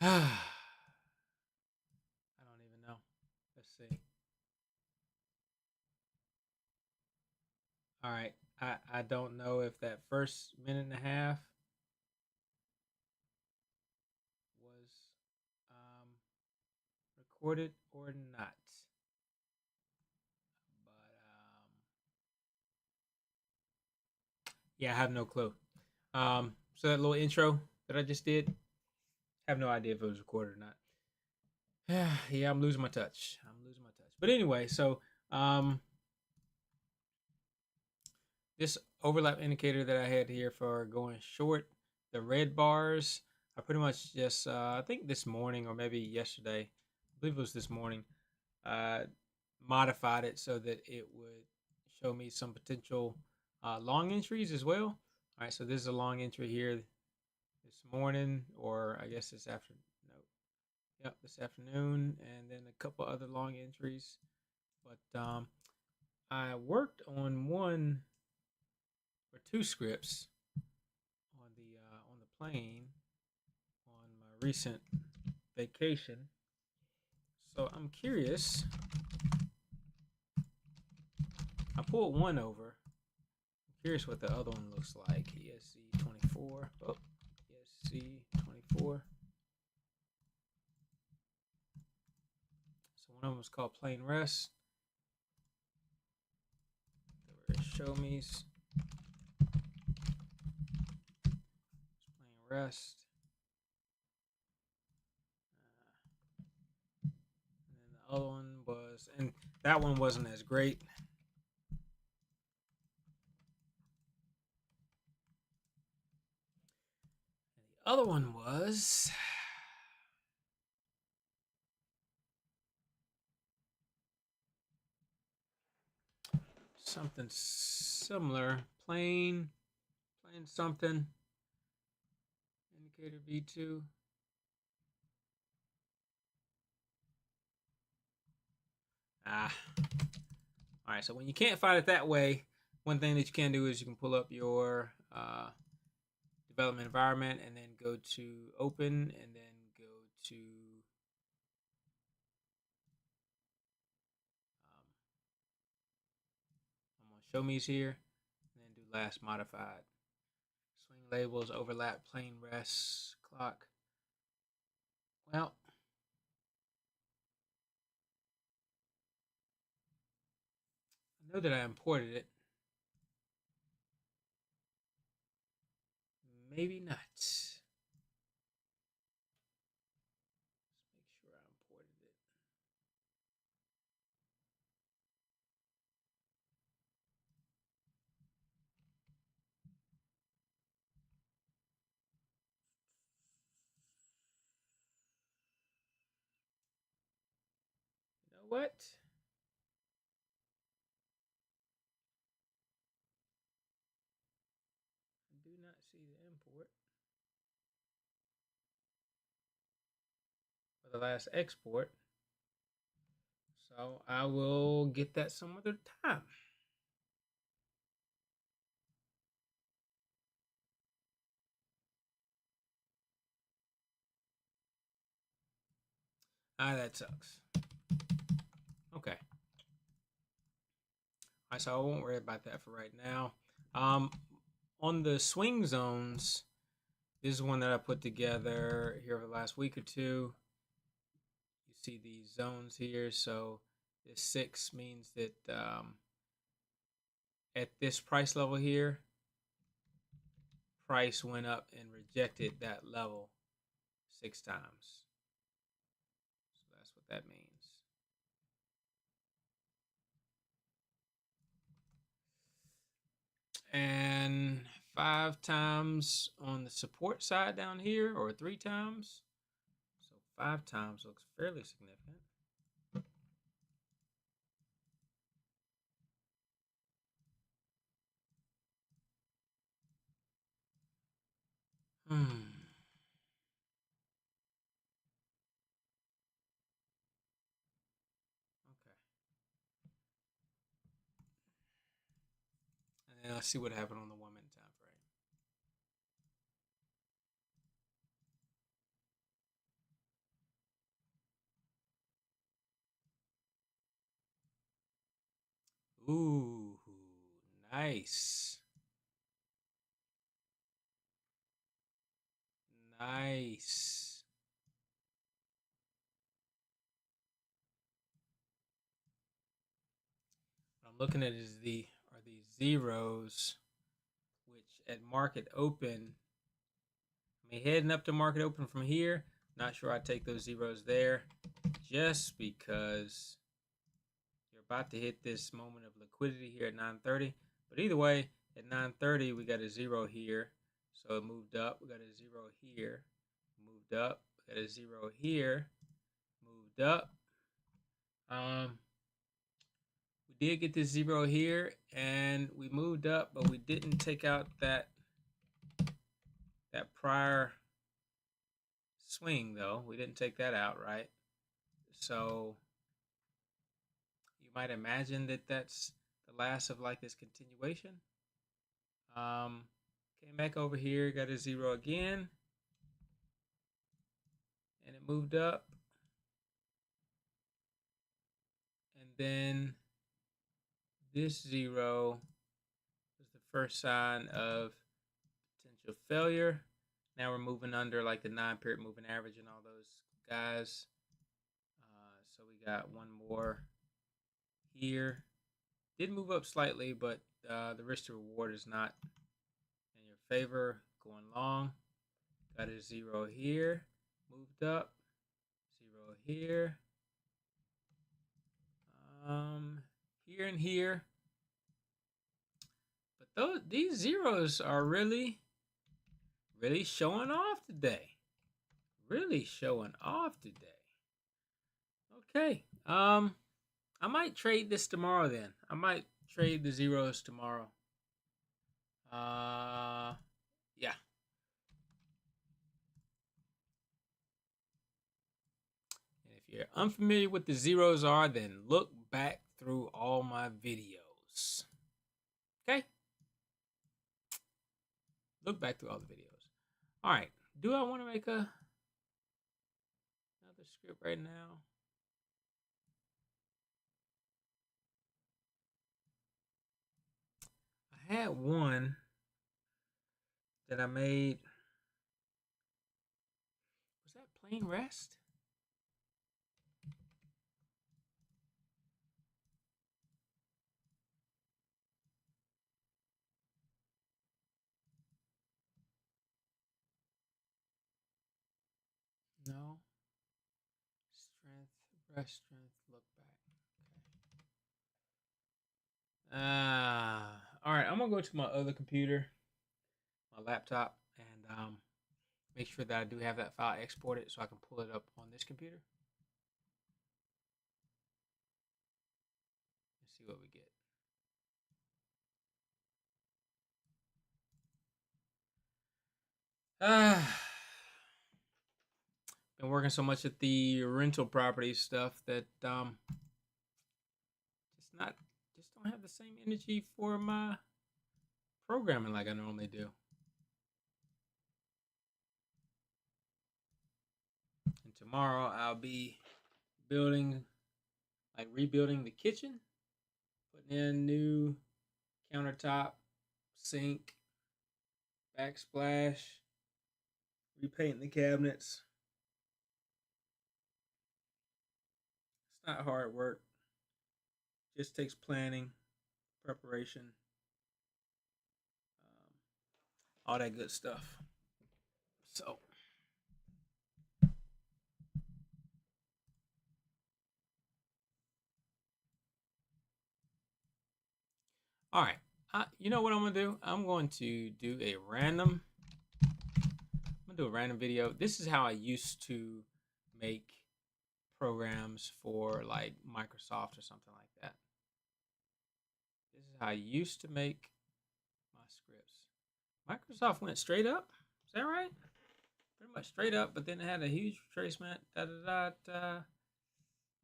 I don't even know. Let's see. All right. I don't know if that first minute and a half was um, recorded or not. But yeah, I have no clue. So that little intro that I just did, I have no idea if it was recorded or not. Yeah, I'm losing my touch. I'm losing my touch. But anyway, so um, this overlap indicator that I had here for going short, the red bars, I pretty much just, I think this morning or maybe yesterday, I believe it was this morning, uh, modified it so that it would show me some potential long entries as well. All right, so this is a long entry here this morning, or I guess this afternoon. No, yep, this afternoon, and then a couple other long entries. But I worked on one or two scripts on the plane on my recent vacation. So I'm curious. I pulled one over. I'm curious what the other one looks like. ESC 24. Oh, ESC 24. So one of them was called Plain Rest. There were show me's. Plain Rest. And then the other one was, and that one wasn't as great. And the other one was something similar. Plain something. Indicator V2. Ah. All right, so when you can't find it that way, one thing that you can do is you can pull up your development environment and then go to open and then go to I'm on show me's here and then do last modified. Swing labels, overlap, plain rest, clock. Well, I know that I imported it. Maybe not. Let's make sure I imported it. You know what? I do not see the import for the last export. So I will get that some other time. Ah, that sucks. Okay. All right, so I won't worry about that for right now. On the swing zones, this is one that I put together here over the last week or two. You see these zones here. So this 6 means that at this price level here, price went up and rejected that level 6 times. So that's what that means. And 5 times on the support side down here, or 3 times. So 5 times looks fairly significant. Hmm. Okay. And then let's see what happened on the 1 minute time frame. Ooh, nice. Nice. What I'm looking at is these zeros, which at market open, I mean heading up to market open from here. Not sure I'd take those zeros there, just because you're about to hit this moment of liquidity here at 9:30. But either way, at 9:30 we got a zero here, so it moved up. We got a zero here, moved up. We got a zero here, moved up. We did get this zero here, and we moved up, but we didn't take out that prior swing though. We didn't take that out, right? So you might imagine that that's the last of like this continuation. Came back over here, got a zero again, and it moved up, and then this zero was the first sign of potential failure. Now we're moving under like the 9-period moving average and all those guys. So we got one more here. Did move up slightly, but the risk to reward is not in your favor. Going long. Got a zero here. Moved up. Zero here. Here and here. But these zeros are really showing off today. Really showing off today. Okay. I might trade this tomorrow then. I might trade the zeros tomorrow. Yeah. And if you're unfamiliar with the zeros are, then look back through all my videos. Okay? Look back through all the videos. All right. Do I want to make another script right now? I had one that I made. Was that plain rest? No. Strength, rest, strength, look back. Okay. All right. I'm gonna go to my other computer, my laptop, and make sure that I do have that file exported so I can pull it up on this computer. Let's see what we get. Been working so much at the rental property stuff that just don't have the same energy for my programming like I normally do. And tomorrow I'll be rebuilding the kitchen, putting in new countertop, sink, backsplash, repainting the cabinets. It's not hard work. Just takes planning, preparation, all that good stuff. So, all right. You know what I'm gonna do? I'm going to do a random. I'm gonna do a random video. This is how I used to make programs for like Microsoft or something like that. This is how I used to make my scripts. Microsoft went straight up. Is that right? Pretty much straight up, but then it had a huge retracement. All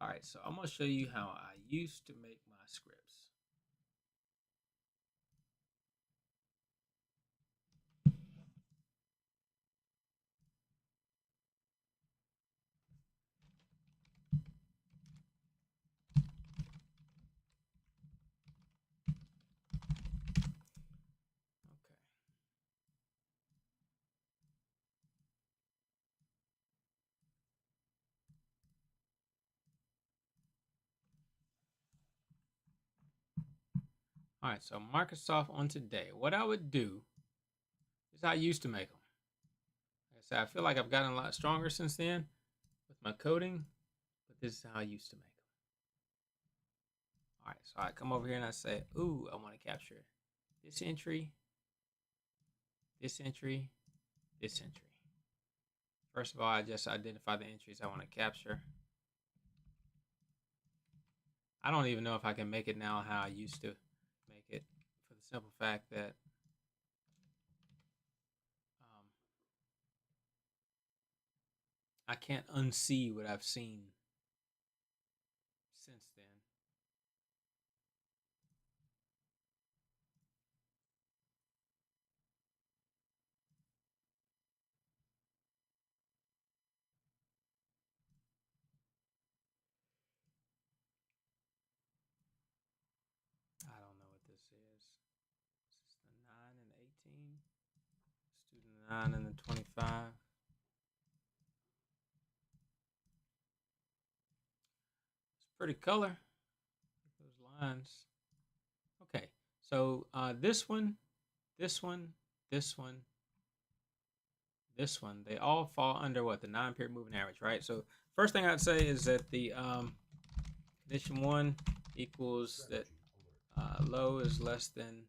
right, so I'm gonna show you how I used to make my scripts. All right, so Microsoft on today. What I would do is I used to make them. Like I said, I feel like I've gotten a lot stronger since then with my coding, but this is how I used to make them. All right, so I come over here and I say, ooh, I want to capture this entry, this entry, this entry. First of all, I just identify the entries I want to capture. I don't even know if I can make it now how I used to make it, for the simple fact that I can't unsee what I've seen since then. I don't know what this is. This is the 9 and the 18. Let's do the 9 and the 25. It's pretty color. Those lines. Okay, so this one, this one, this one, this one, they all fall under what? The 9-period moving average, right? So first thing I'd say is that the condition 1 equals that low is less than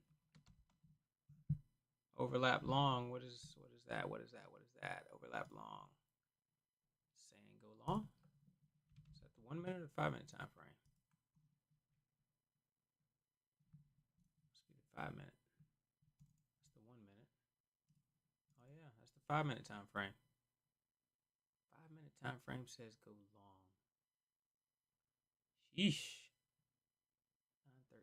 overlap long. What is that? What is that? What is that? Overlap long. Saying go long. Is that the 1 minute or 5-minute time frame? Must be the 5-minute. That's the 1 minute. Oh yeah, that's the 5-minute time frame. 5-minute time frame says go long. Sheesh. 9:13.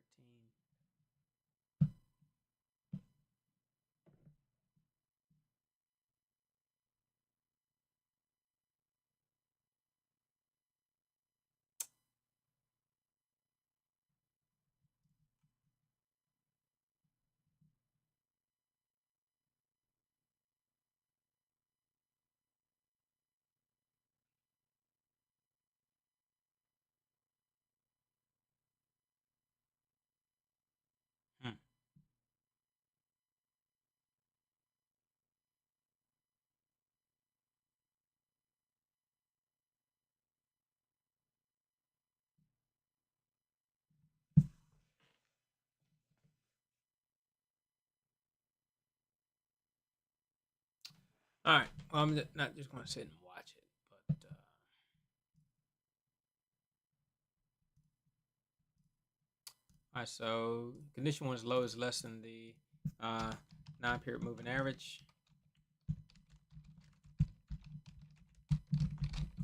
Hmm. All right. Well, I'm not just going to sit and watch it, but all right. So condition 1 is low is less than the 9-period moving average.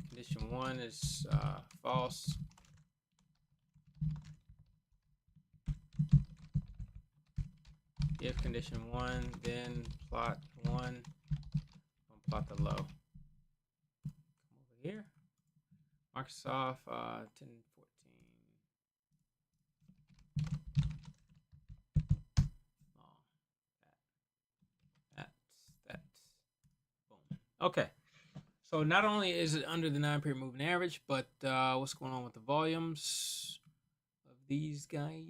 Condition 1 is false. If condition 1, then plot 1. I'll plot the low. Come over here. Microsoft 1014. Long. That. Boom. Okay. So not only is it under the 9-period moving average, but what's going on with the volumes of these guys?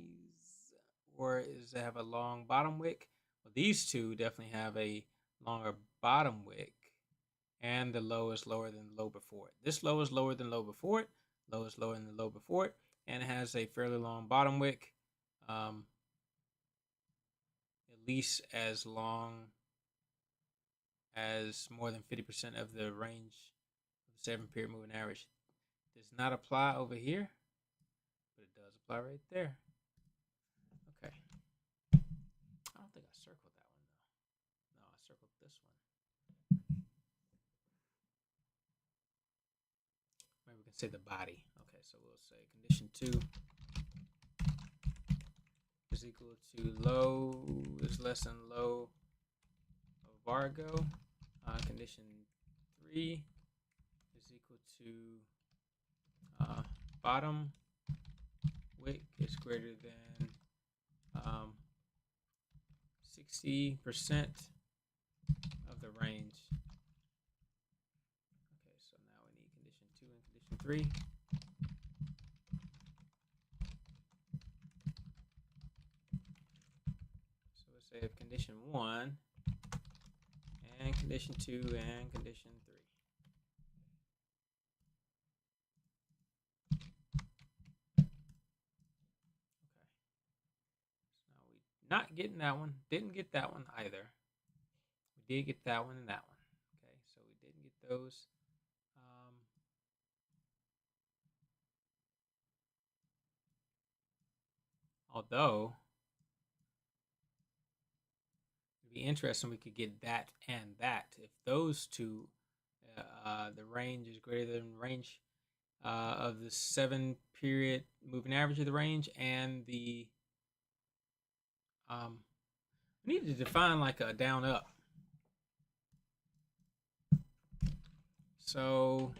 Or is they have a long bottom wick? Well, these two definitely have a longer bottom wick, and the low is lower than the low before it. This low is lower than low before it. Low is lower than the low before it, and it has a fairly long bottom wick, at least as long as more than 50% of the range of the 7-period moving average. Does not apply over here, but it does apply right there. Okay. I don't think I circled that one though. No, I circled this one. Maybe we can say the body. Okay, so we'll say condition 2 is equal to low is less than low of Vargo. Condition 3 is equal to bottom wick is greater than 60% of the range. Okay, so now we need condition 2 and condition 3. condition 1, and condition 2, and condition 3. Not getting that one. Didn't get that one either. We did get that one and that one. Okay, so we didn't get those. Although, it'd be interesting we could get that and that. If those two, the range is greater than range of the 7-period moving average of the range, and the we need to define like a down up. So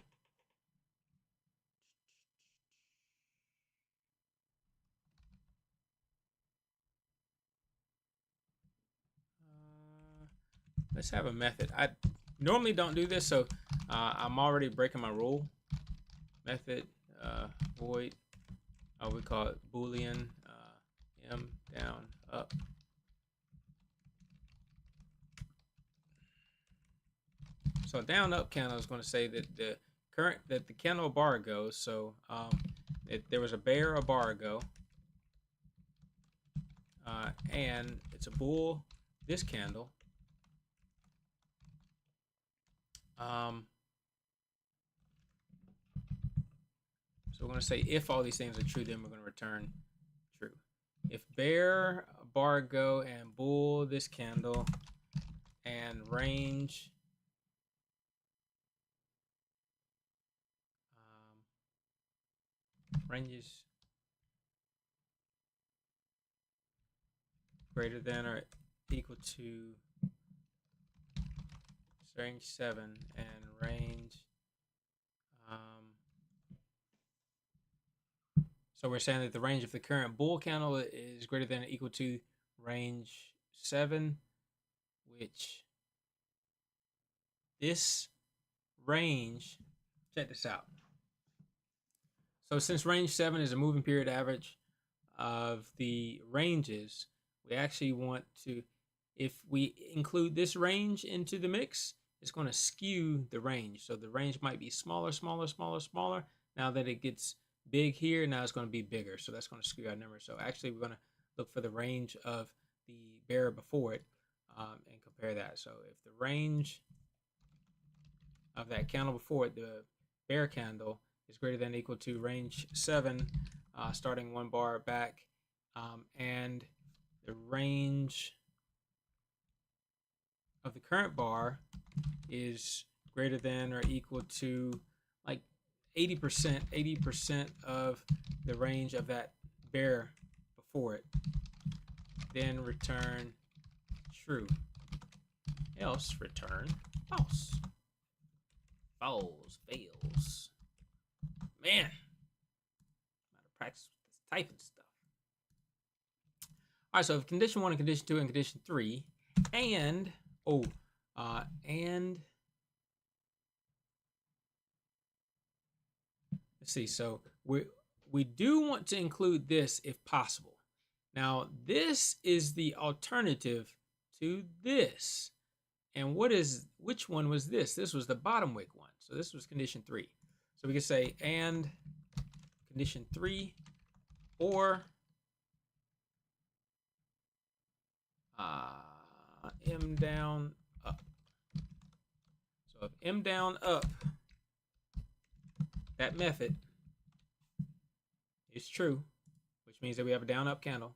let's have a method. I normally don't do this, so I'm already breaking my rule. Method void. We call it Boolean m down up. So down up candle is going to say that the current that the candle bar goes. So there was a bear a bar ago, and it's a bull this candle. So we're going to say if all these things are true, then we're going to return true. If bear, bar go, and bull this candle, and range ranges greater than or equal to range 7 and range. So we're saying that the range of the current bull candle is greater than or equal to range 7, which this range, check this out. So since range 7 is a moving period average of the ranges, we actually want to, if we include this range into the mix, it's going to skew the range. So the range might be smaller, smaller, smaller, smaller. Now that it gets big here, now it's going to be bigger. So that's going to skew our number. So actually we're going to look for the range of the bear before it and compare that. So if the range of that candle before it, the bear candle, is greater than or equal to range 7, starting 1 bar back, and the range of the current bar is greater than or equal to like 80% of the range of that bear before it, then return true. Else return false. Fails. Man, I'm out of practice with this typing stuff. All right, so if condition 1 and condition 2 and condition 3, and let's see. So we do want to include this if possible. Now this is the alternative to this. And which one was this? This was the bottom wick one. So this was condition 3. So we can say and condition 3 or m down up. So if m down up, that method is true, which means that we have a down up candle,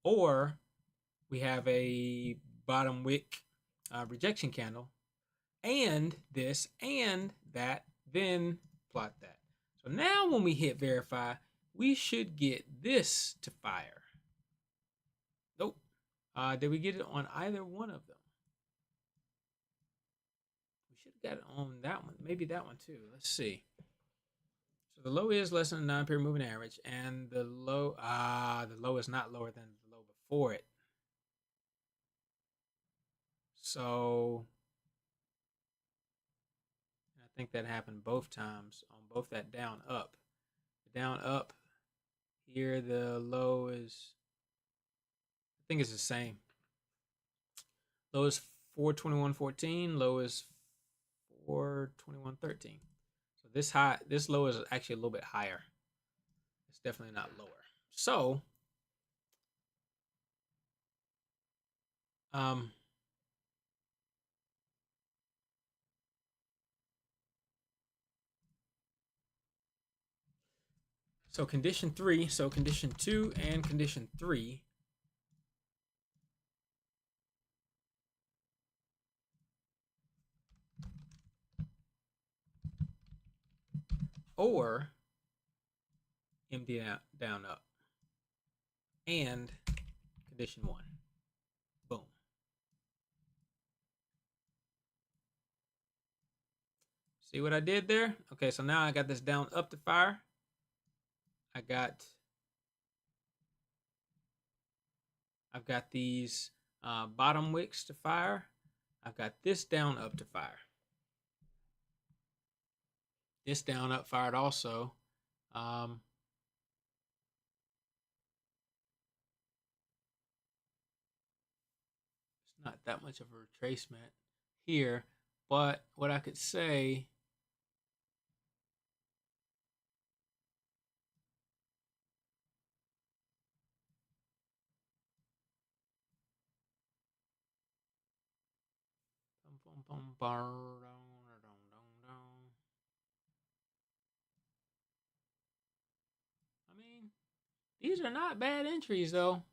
or we have a bottom wick rejection candle, and this and that, then plot that. So now when we hit verify, we should get this to fire. Nope. Did we get it on either one of them? We should have got it on that one. Maybe that one too. Let's see. So the low is less than the 9-period moving average, and the low is not lower than the low before it. So I think that happened both times on both that down up. The down up here, the low is, I think it's the same. Low is 421.14. Low is 421.13. So this low is actually a little bit higher. It's definitely not lower. So, um, so condition 3, so condition 2 and condition 3 or MD down up and condition 1. Boom. See what I did there? Okay, so now I got this down up to fire. I've got these bottom wicks to fire. I've got this down up to fire. This down up fired also. It's not that much of a retracement here, but what I could say, I mean, these are not bad entries though.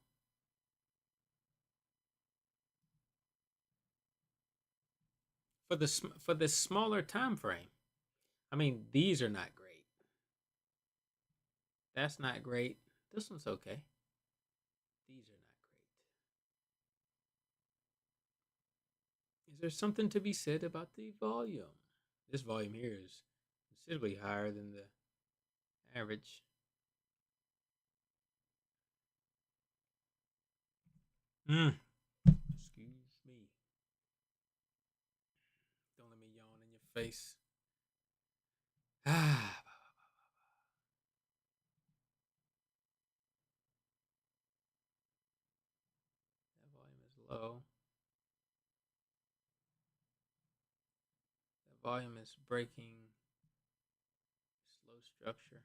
For the smaller time frame. I mean, these are not great. That's not great. This one's okay. These are not great. Is there something to be said about the volume? This volume here is considerably higher than the average. Excuse me. Don't let me yawn in your face. Ah. That volume is low. That volume is breaking slow structure.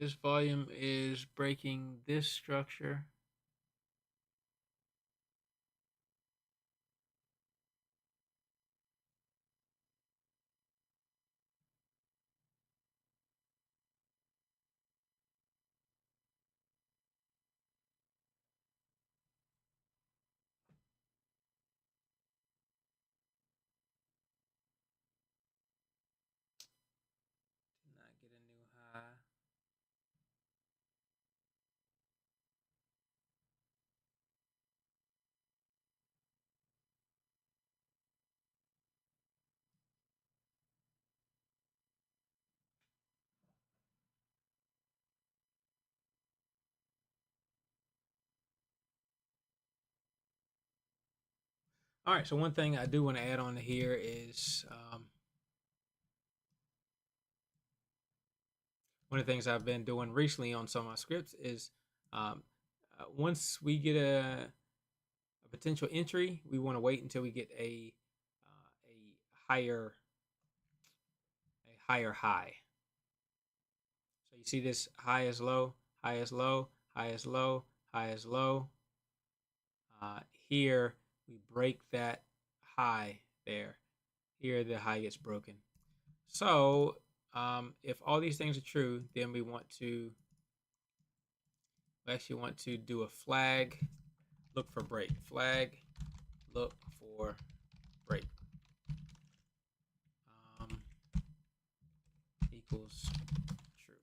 This volume is breaking this structure. Did not get a new high. All right, so one thing I do want to add on here is one of the things I've been doing recently on some of my scripts is once we get a potential entry, we want to wait until we get a higher high. So you see this high is low, high is low, high is low, high is low. Here we break that high there. Here the high gets broken. So if all these things are true, then we actually want to do a flag, look for break. Flag, look for break. Equals true.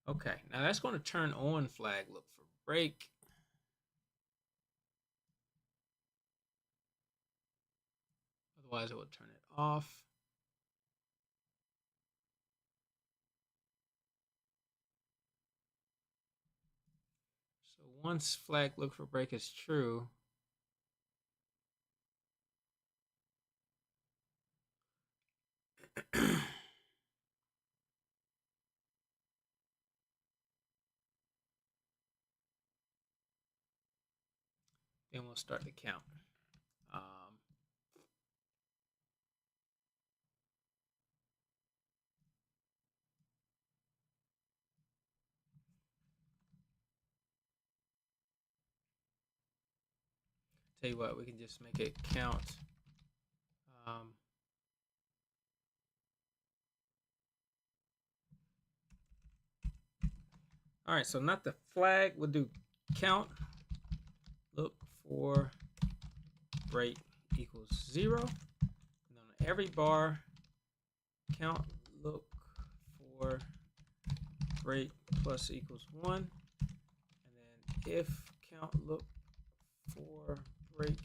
Okay, now that's going to turn on flag, look for break. Otherwise, it will turn it off. So once flag look for break is true, Then we'll start the count. Tell you what, we can just make it count. All right, so not the flag, we'll do count. Look for break equals 0. And on every bar, count look for break plus equals 1. And then if count look for break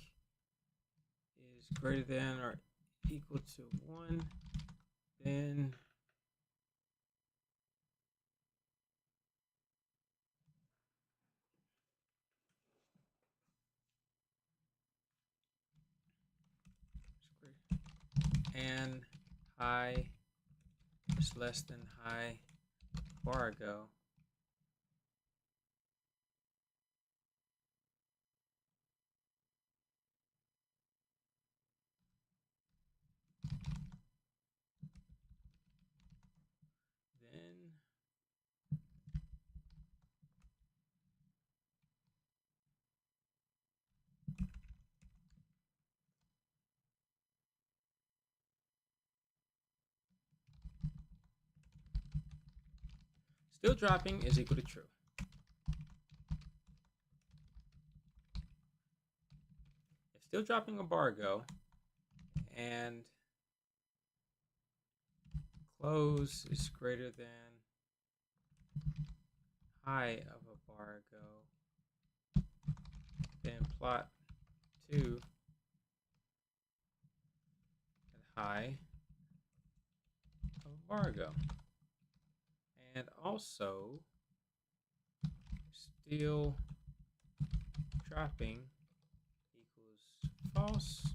is greater than or equal to 1, then and high is less than high bar go. Then still dropping is equal to true. If still dropping a bar go and close is greater than high of a bar go, then plot 2 at high of a bar go. And also still dropping equals false.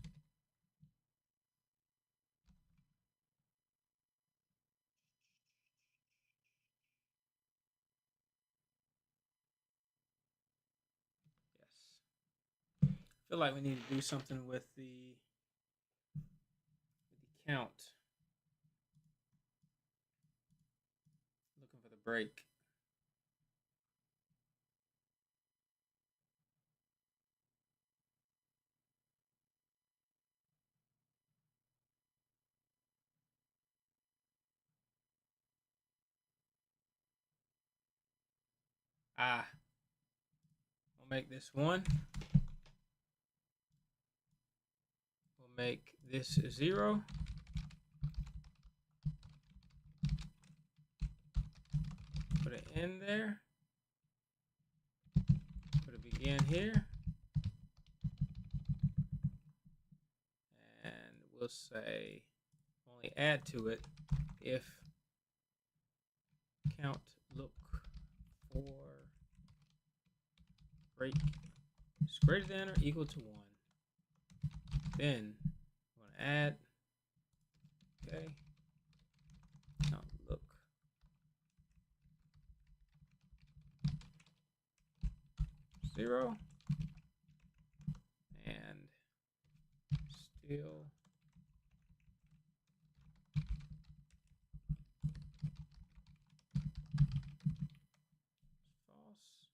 Yes. I feel like we need to do something with the count. Looking for the break. We'll make this 1. We'll make this 0. Put it in there. Put a begin here. And we'll say only add to it if count look for break is greater than or equal to 1. Then we want to add, okay, count look zero, and still false.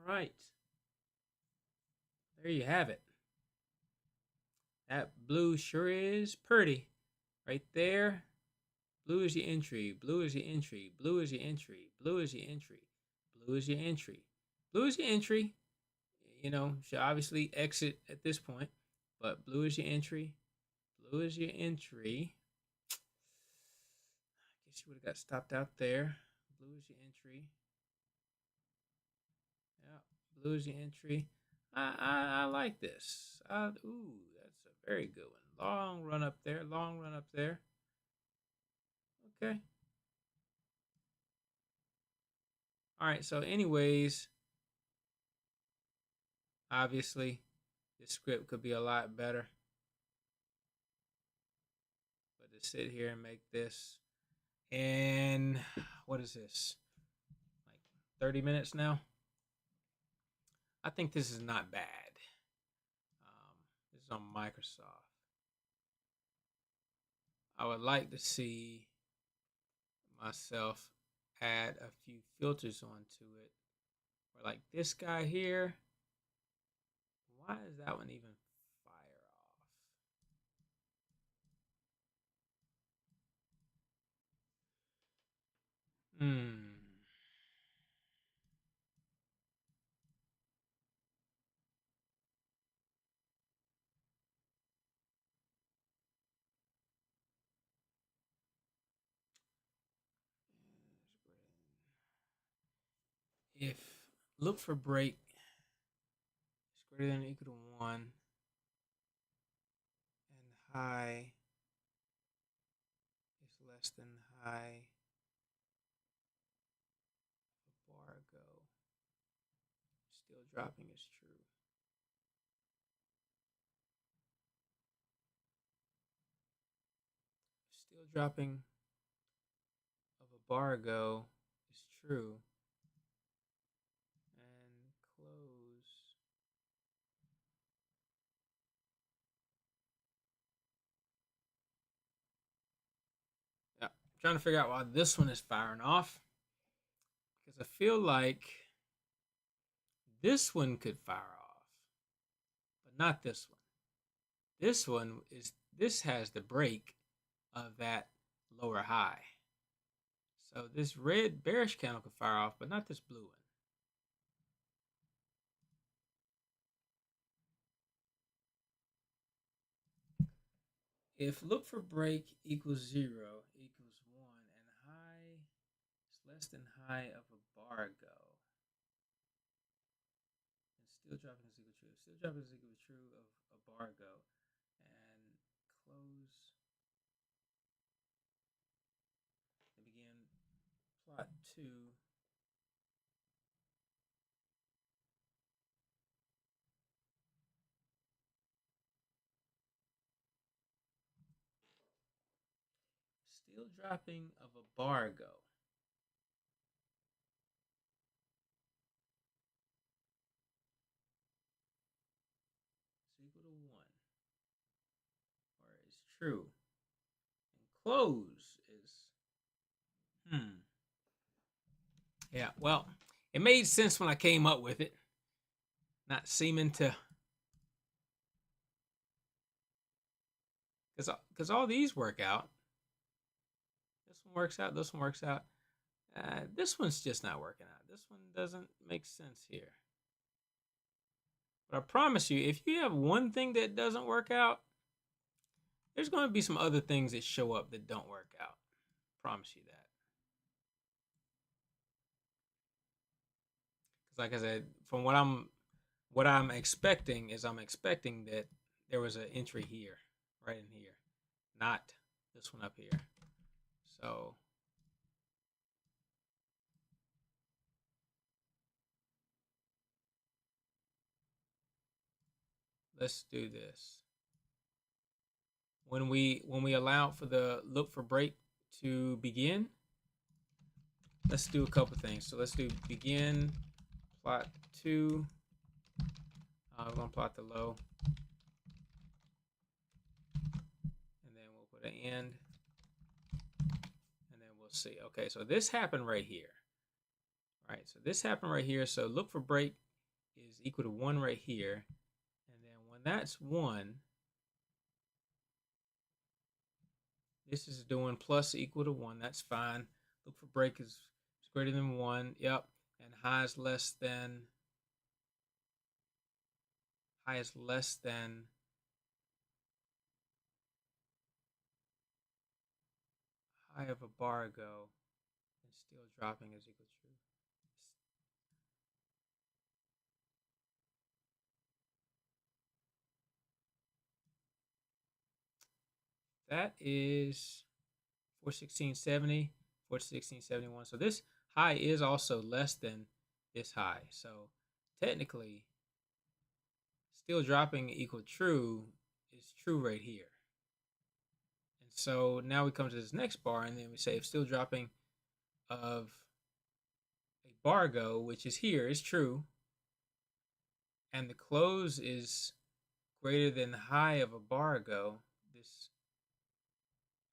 All right. There you have it. That blue sure is pretty. Right there. Blue is your entry. Blue is your entry. Blue is your entry. Blue is your entry. Blue is your entry. Blue is your entry. You know, should obviously exit at this point. But blue is your entry. Blue is your entry. I guess you would have got stopped out there. Blue is your entry. Yeah, blue is your entry. I like this. Ooh, that's a very good one. Long run up there. Long run up there. Okay. All right. So, anyways, Obviously, this script could be a lot better. But to sit here and make this, and what is this? Like 30 minutes now? I think this is not bad. This is on Microsoft. I would like to see myself add a few filters onto it. Or like this guy here. Why is that one even fire off? Hmm. If look for break is greater than or equal to 1 and high is less than high bar go, still dropping is true. Still dropping of a bar go is true. And close. Yeah, I'm trying to figure out why this one is firing off. Because I feel like this one could fire off, but not this one. This has the break of that lower high. So this red bearish candle could fire off, but not this blue one. If look for break equals 0 equals 1 and high is less than high of a bar go, and still dropping is equal to true. Still dropping is equal to true of a bar go, and close and begin plot 2. Still dropping of a bar go. Is equal to 1. Or is true. And close is Yeah, well, it made sense when I came up with it. Not seeming to, because all these work out. This one works out. This one works out. This one's just not working out. This one doesn't make sense here. But I promise you, if you have one thing that doesn't work out, there's going to be some other things that show up that don't work out. I promise you that. Because like I said, from what I'm expecting is I'm expecting that there was an entry here, right in here, not this one up here. So let's do this. When we allow for the look for break to begin, let's do a couple things. So let's do begin plot 2. We're gonna plot the low, and then we'll put an end, and then we'll see. Okay, so this happened right here. Right, so this happened right here. So look for break is equal to 1 right here, and then when that's 1, this is doing plus equal to 1. That's fine. Look for break is greater than 1. Yep, and high is less than high of a bar go, and still dropping is equal to true. That is 416.70, 416.71. So this high is also less than this high. So technically, still dropping equal true is true right here. And so now we come to this next bar, and then we say if still dropping of a bargo, which is here, is true, and the close is greater than the high of a bargo. This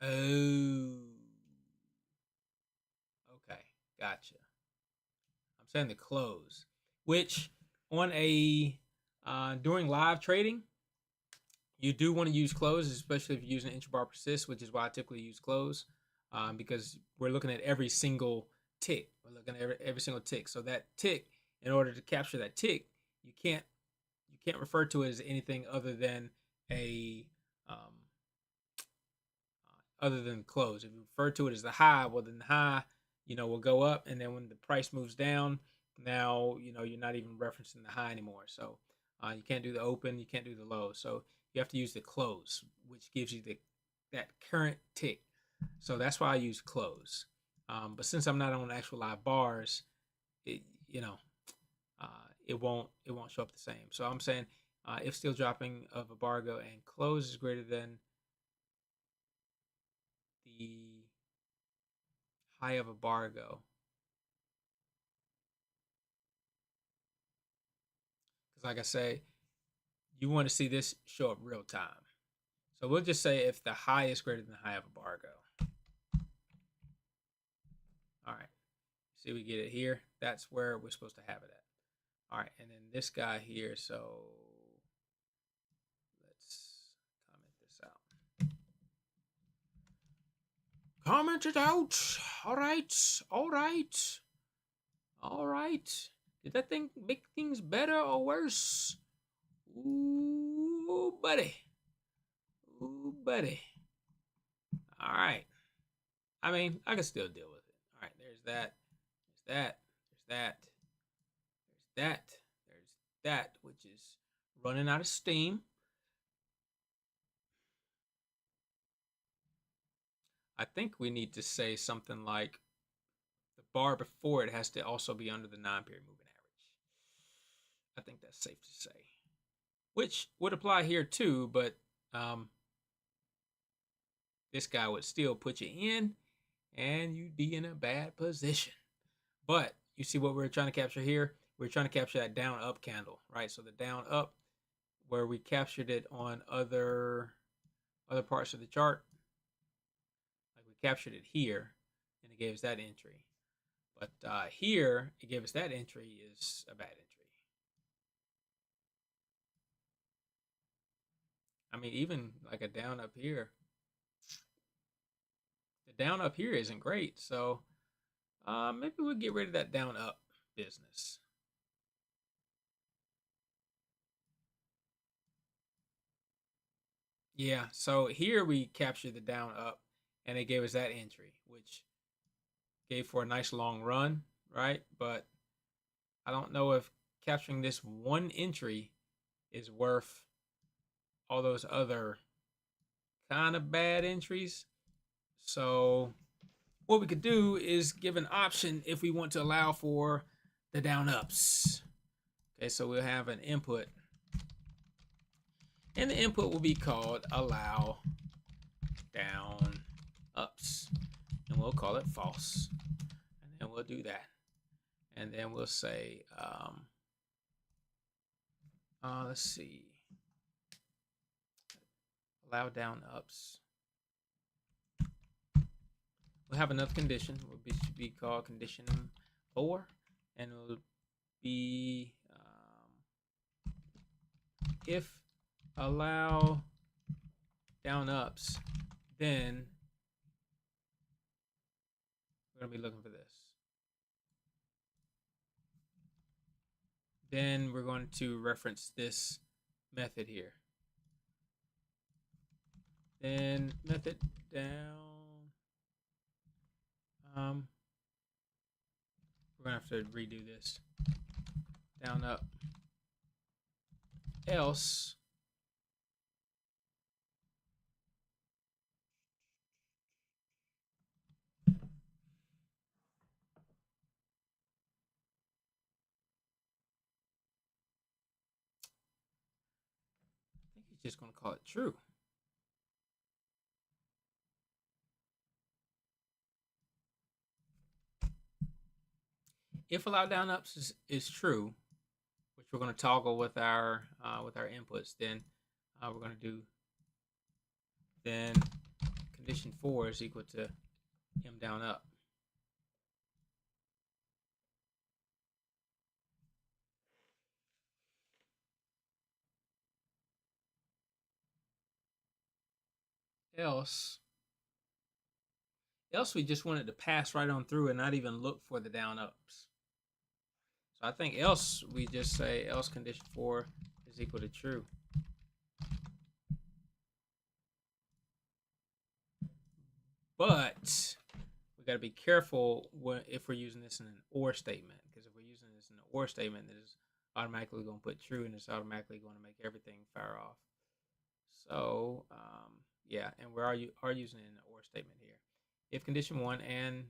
oh okay, gotcha. I'm saying the close, which on a during live trading, you do want to use close, especially if you're using intrabar persist, which is why I typically use close, because we're looking at every single tick. We're looking at every single tick. So that tick, in order to capture that tick, you can't refer to it as anything other than a um, other than close. If you refer to it as the high, well then the high, will go up, and then when the price moves down, now you're not even referencing the high anymore. So you can't do the open, you can't do the low. So you have to use the close, which gives you that current tick. So that's why I use close. But since I'm not on actual live bars, it uh, it won't show up the same. So I'm saying if still dropping of embargo and close is greater than the high of embargo, because like I say, you want to see this show up real time. So we'll just say if the high is greater than the high of embargo. All right. See, we get it here. That's where we're supposed to have it at. All right, and then this guy here. So let's comment this out. Comment it out. All right. All right. All right. Did that thing make things better or worse? Ooh, buddy. Ooh, buddy. All right. I mean, I can still deal with it. All right, there's that. There's that. There's that. There's that. There's that, which is running out of steam. I think we need to say something like the bar before it has to also be under the 9-period moving average. I think that's safe to say. Which would apply here too, but this guy would still put you in and you'd be in a bad position. But you see what we're trying to capture here? We're trying to capture that down up candle, right? So the down up where we captured it on other parts of the chart, like we captured it here and it gave us that entry. But here it gave us that entry is a bad entry. I mean, even like a down up here, the down up here isn't great. So maybe we'll get rid of that down up business. Yeah, so here we captured the down up and it gave us that entry, which gave for a nice long run, right? But I don't know if capturing this one entry is worth all those other kind of bad entries. So what we could do is give an option if we want to allow for the down ups. Okay, so we'll have an input. And the input will be called allow down ups. And we'll call it false. And then we'll do that. And then we'll say, let's see, allow down ups. We'll have another condition. It should be called condition 4. And it will be if allow down ups, then we're going to be looking for this. Then we're going to reference this method here. Then method down. We're going to have to redo this. Down up. Else He's just going to call it true. If allow down ups is true, which we're going to toggle with our inputs, then we're going to do then condition 4 is equal to m down up. Else we just want it to pass right on through and not even look for the down ups. So I think else we just say else condition 4 is equal to true. But we got to be careful if we're using this in an or statement, because if we're using this in an or statement, then it's automatically going to put true, and it's automatically going to make everything fire off. So yeah, and we are using it in an or statement here. If condition 1 and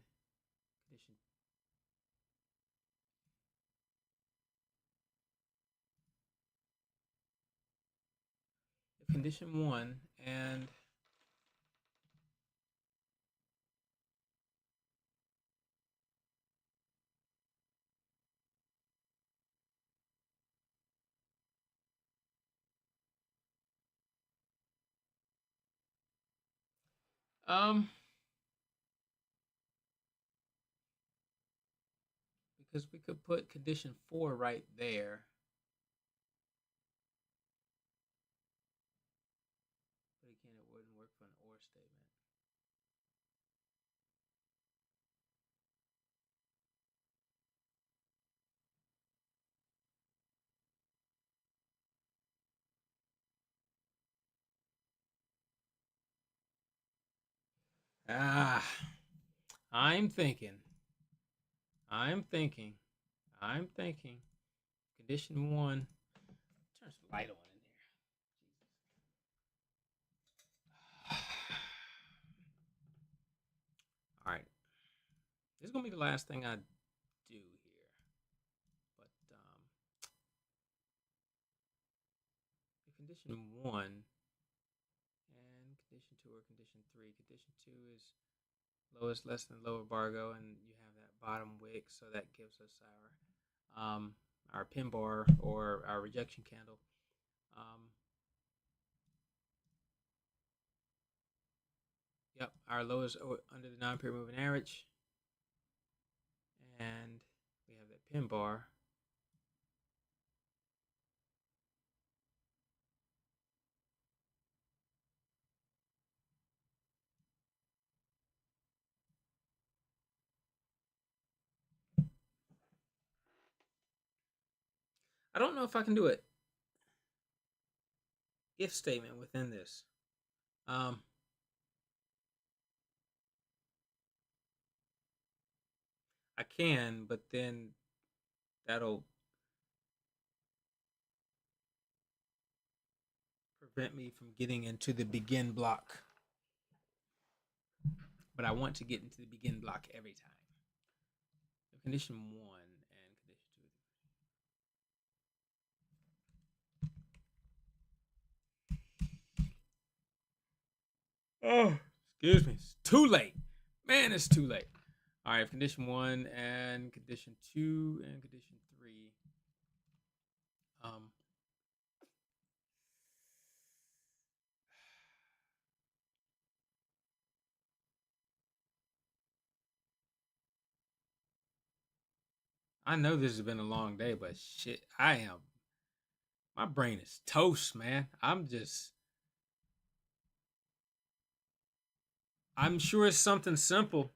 condition condition 1 and because we could put condition 4 right there, but again, it wouldn't work for an or statement. Ah, I'm thinking. Condition 1. Turn some light on in there. All right. This is gonna be the last thing I do here, but if condition 1 and condition 2 or condition 3, condition 2 is lowest less than lower bar go, and you have that bottom wick, so that gives us our pin bar or our rejection candle. Yep, our low is under the non-period moving average, and we have that pin bar. I don't know if I can do it if statement within this. I can, but then that'll prevent me from getting into the begin block. But I want to get into the begin block every time. Condition 1 and condition 2. Oh, excuse me. It's too late. Man, it's too late. All right, condition 1 and condition 2 and condition 3. I know this has been a long day, but shit, my brain is toast, man. I'm sure it's something simple,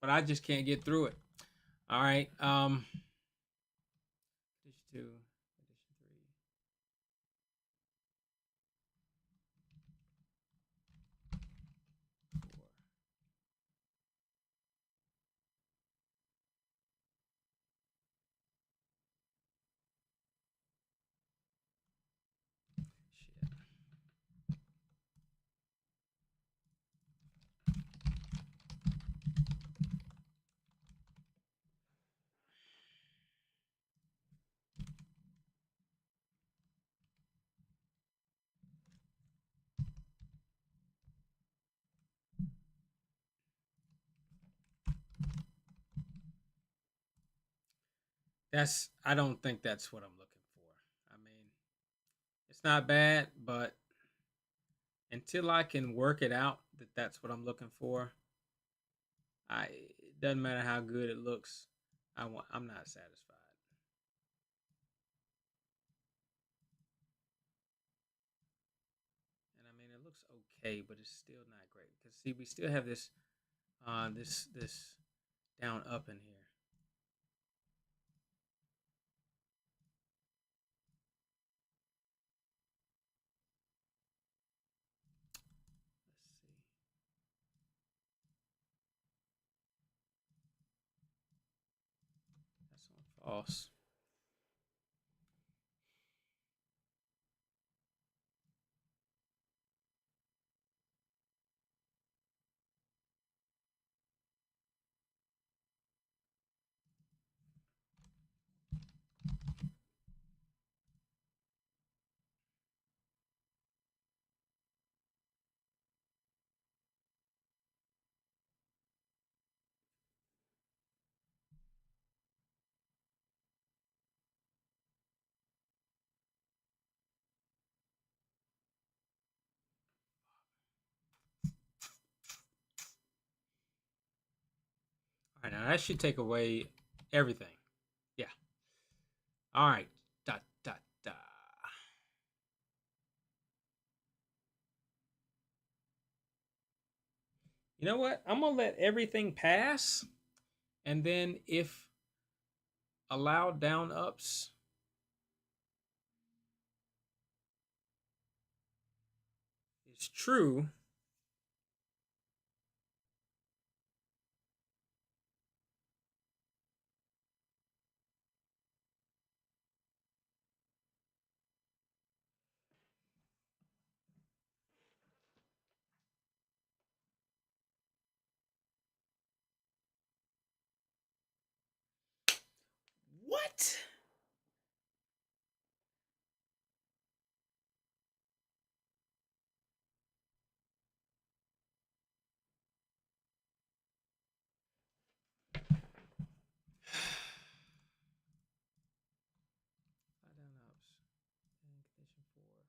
but I just can't get through it. All right. Condition 2, condition 3. I don't think that's what I'm looking for. I mean, it's not bad, but until I can work it out that that's what I'm looking for, it doesn't matter how good it looks. I'm not satisfied. And I mean, it looks okay, but it's still not great because see, we still have this down up in here. Let's see. That's on false. All right, now that should take away everything. Yeah. All right. Da da da. You know what? I'm gonna let everything pass, and then if allowed down ups is true, what? Down ups and condition 4 is equal to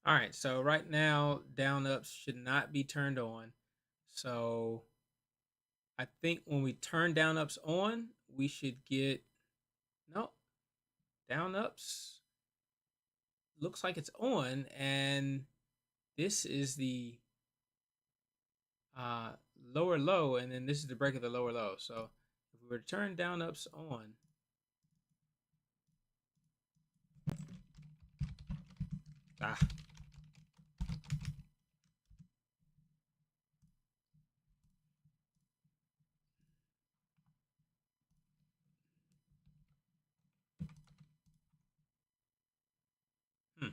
all right. So right now, down ups should not be turned on. So I think when we turn down ups on, we should get no down ups. Looks like it's on, and this is the uh, lower low, and then this is the break of the lower low. So if we were to turn down ups on, ah, hmm.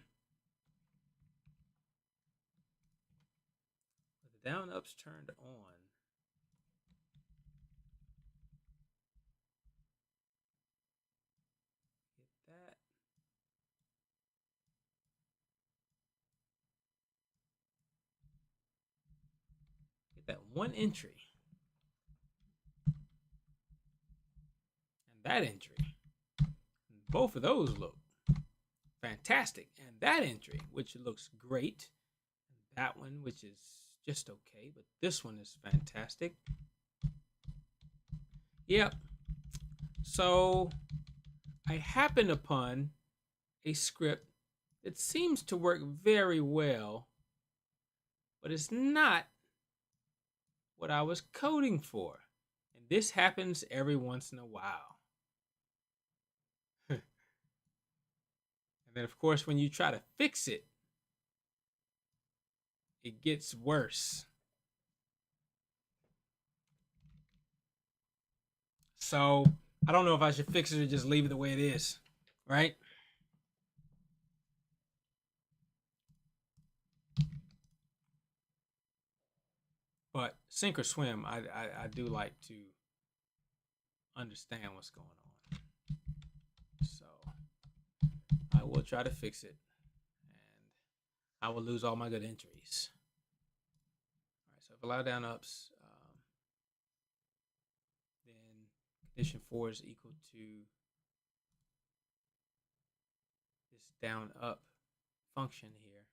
With the down ups turned on, one entry. And that entry. Both of those look fantastic. And that entry, which looks great. And that one, which is just okay. But this one is fantastic. Yep. So I happened upon a script that seems to work very well, but it's not what I was coding for. And this happens every once in a while. And then, of course, when you try to fix it, it gets worse. So I don't know if I should fix it or just leave it the way it is, right? But sink or swim, I do like to understand what's going on. So I will try to fix it, and I will lose all my good entries. All right, so if allow down ups, then condition 4 is equal to this down up function here,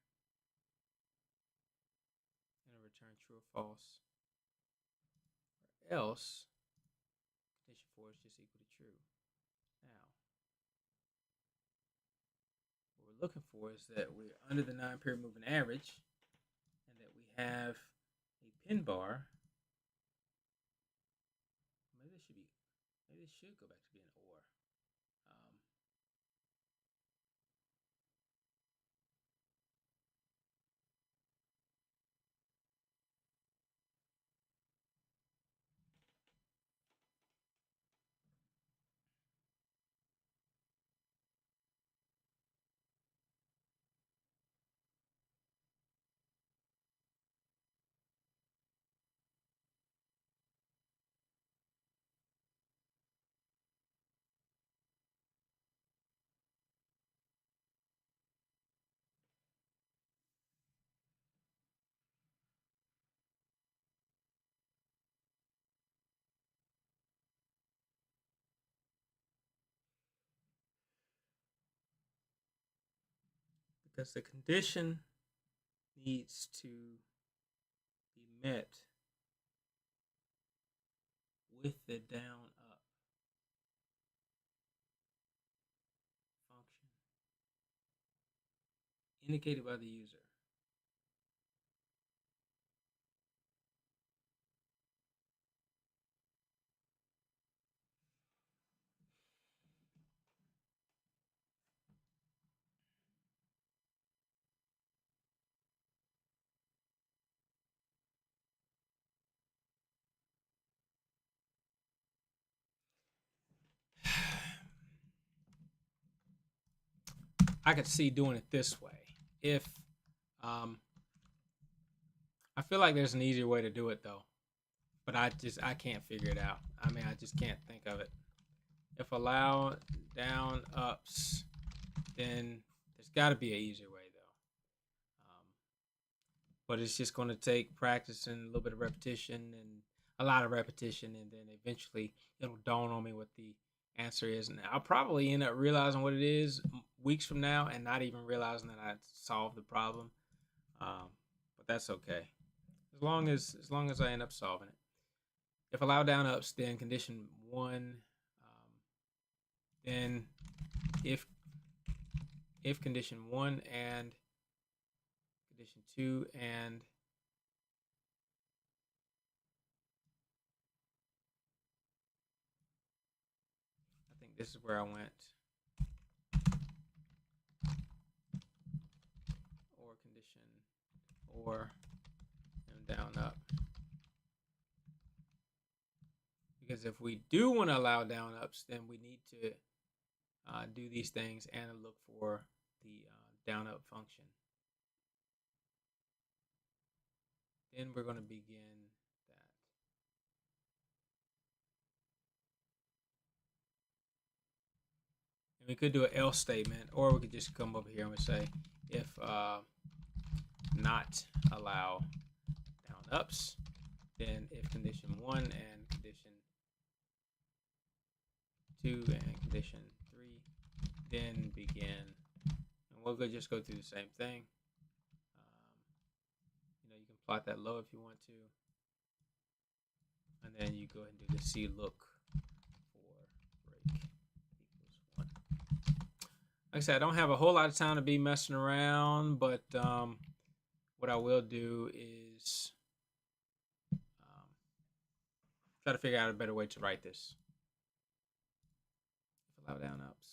and it'll return true or false. Or else, condition 4 is just equal to true. Now, what we're looking for is that we're under the 9-period moving average, and that we have a pin bar. Maybe it should be. Maybe it should go back to being or. Because the condition needs to be met with the down up function indicated by the user. I could see doing it this way. If I feel like there's an easier way to do it though, but I can't figure it out. I mean, I just can't think of it. If allow down ups, then there's got to be an easier way though. But it's just going to take practice and a little bit of repetition and a lot of repetition, and then eventually it'll dawn on me what the answer is. And I'll probably end up realizing what it is weeks from now and not even realizing that I solved the problem. But that's okay, as long as I end up solving it. If allow down ups, then condition 1. Then if condition 1 and condition 2 and I think this is where I went. Or condition or and down up. Because if we do want to allow down ups, then we need to do these things and look for the down up function. Then we're going to begin that. And we could do an else statement, or we could just come over here and we say if not allow down ups, then if condition 1 and condition 2 and condition 3, then begin. And we'll just go through the same thing. You can plot that low if you want to, and then you go ahead and do the C look for break equals 1. Like I said, I don't have a whole lot of time to be messing around, but what I will do is try to figure out a better way to write this. Allow down ups.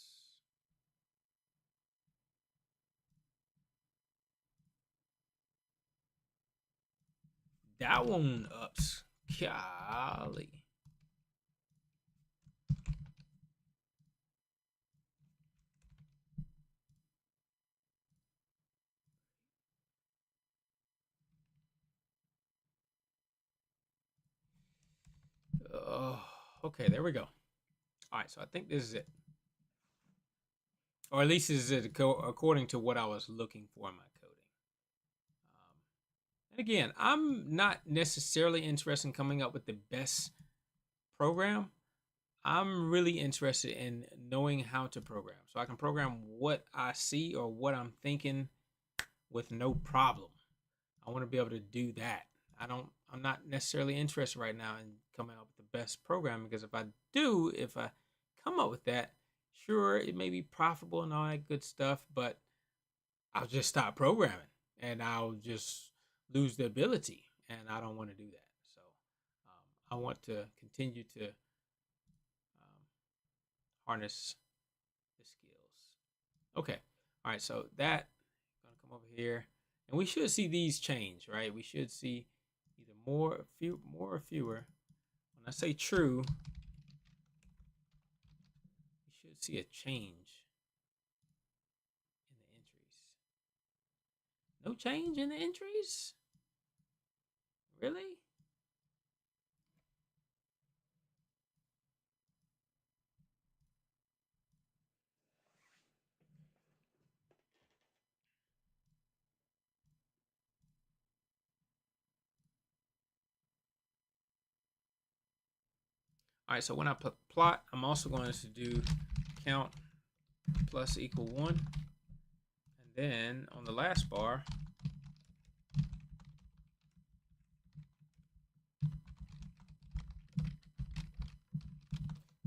Down ups. Golly. Okay, there we go. All right, so I think this is it. Or at least this is it according to what I was looking for in my coding. And again, I'm not necessarily interested in coming up with the best program. I'm really interested in knowing how to program. So I can program what I see or what I'm thinking with no problem. I want to be able to do that. I'm not necessarily interested right now in coming up with the best program, because if I come up with that, sure, it may be profitable and all that good stuff, but I'll just stop programming and I'll just lose the ability, and I don't want to do that. So I want to continue to harness the skills. Okay. All right. So that, I'm going to come over here, and we should see these change, right? We should see either more or fewer. When I say true, we should see a change in the entries. No change in the entries? Really? All right, so when I plot, I'm also going to do count plus equal 1. And then on the last bar,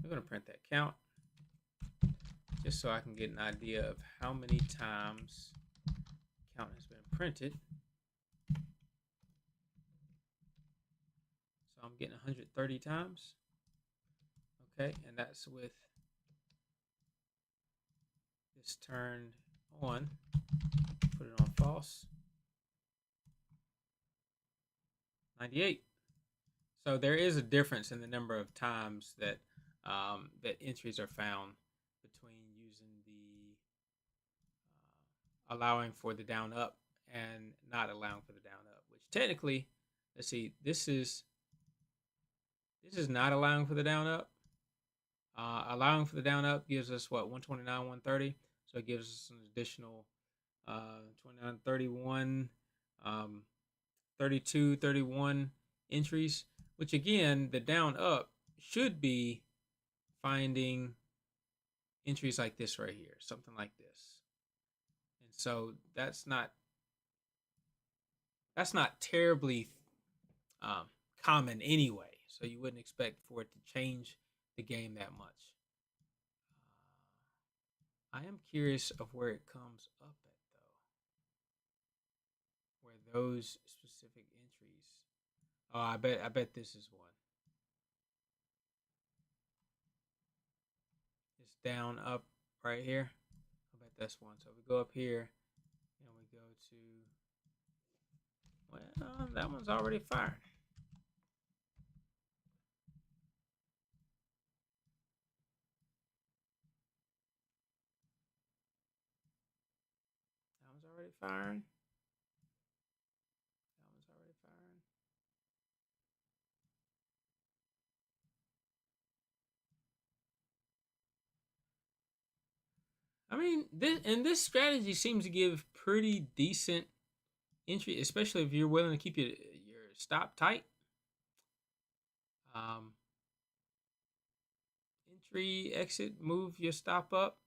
I'm going to print that count just so I can get an idea of how many times count has been printed. So I'm getting 130 times. Okay, and that's with this turned on. Put it on false. 98. So there is a difference in the number of times that that entries are found between using the allowing for the down up and not allowing for the down up. Which technically, let's see, this is not allowing for the down up. Allowing for the down up gives us what, 129, 130. So it gives us an additional 29, 31, 32, 31 entries, which again, the down up should be finding entries like this right here, something like this. And so that's not terribly common anyway. So you wouldn't expect for it to change the game that much. I am curious of where it comes up at though. Where those specific entries. Oh, I bet this is one. It's down up right here. I bet that's one. So we go up here and we go to, well, that one's already fired. That one's already firing. That one's already firing. I mean, this strategy seems to give pretty decent entry, especially if you're willing to keep your stop tight. Entry, exit, move your stop up.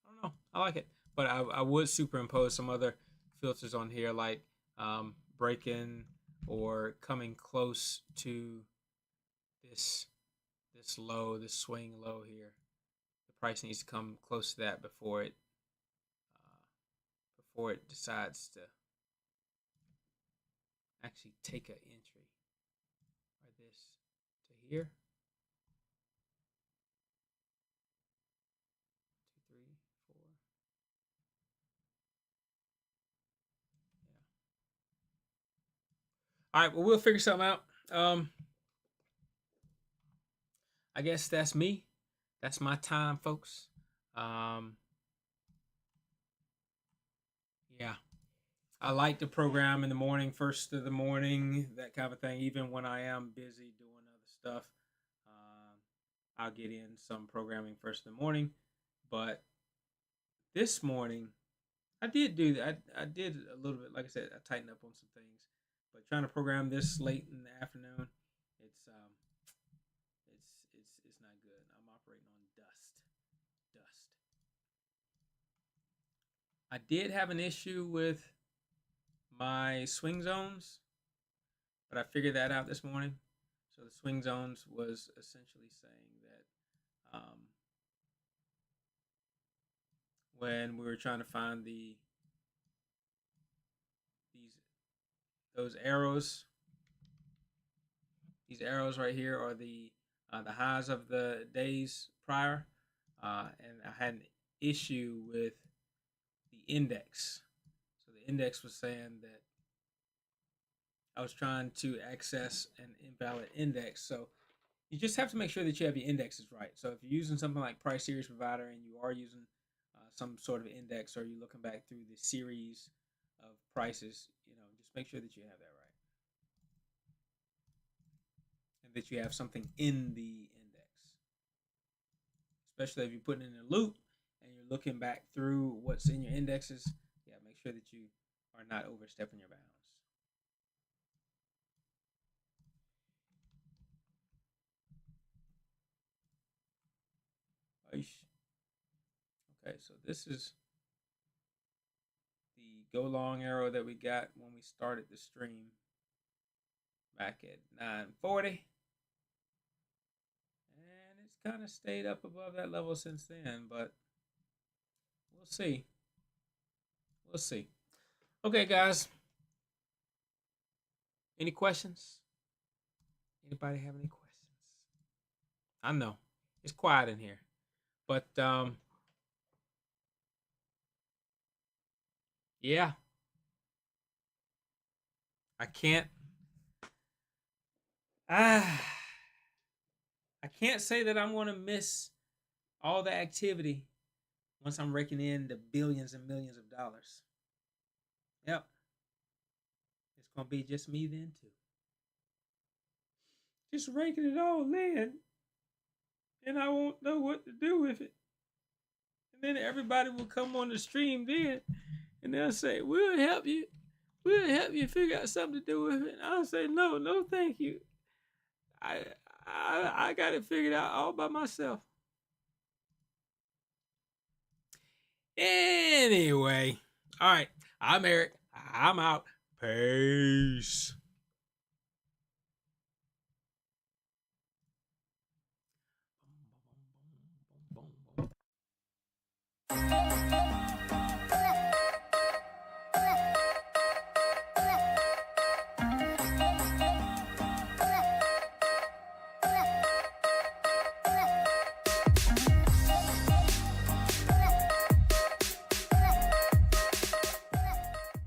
I don't know. I like it, but I would superimpose some other filters on here, like breaking or coming close to this this swing low here. The price needs to come close to that before it decides to actually take an entry. Or this to here. 2, 3, 4. Yeah. All right. Well, we'll figure something out. I guess that's me. That's my time, folks. Um, yeah. I like to program in the morning, first of the morning, that kind of thing. Even when I am busy doing other stuff, I'll get in some programming first in the morning. But this morning, I did do that. I did a little bit, like I said, I tightened up on some things. But trying to program this late in the afternoon, it's it's not good. I'm operating on dust. I did have an issue with my swing zones, but I figured that out this morning. So the swing zones was essentially saying that when we were trying to find these those arrows, these arrows right here are the highs of the days prior, and I had an issue with the index. So the index was saying that I was trying to access an invalid index. So you just have to make sure that you have your indexes right. So if you're using something like price series provider and you are using some sort of index, or you're looking back through the series of prices, just make sure that you have that right and that you have something in the index. Especially if you're putting in a loop and you're looking back through what's in your indexes, yeah, make sure that you are not overstepping your bounds. Okay, so this is the go long arrow that we got when we started the stream back at 9:40, and it's kind of stayed up above that level since then, but we'll see. We'll see. Okay, guys. Any questions? Anybody have any questions? I know it's quiet in here, but yeah, I can't. Ah, I can't say that I'm going to miss all the activity once I'm raking in the billions and millions of dollars. Yep, it's going to be just me then too. Just raking it all in, and I won't know what to do with it. And then everybody will come on the stream then, and they'll say, "We'll help you. We'll help you figure out something to do with it." And I'll say, "No, no, thank you. I I got it figured out all by myself." Anyway, all right. I'm Eric. I'm out. Peace.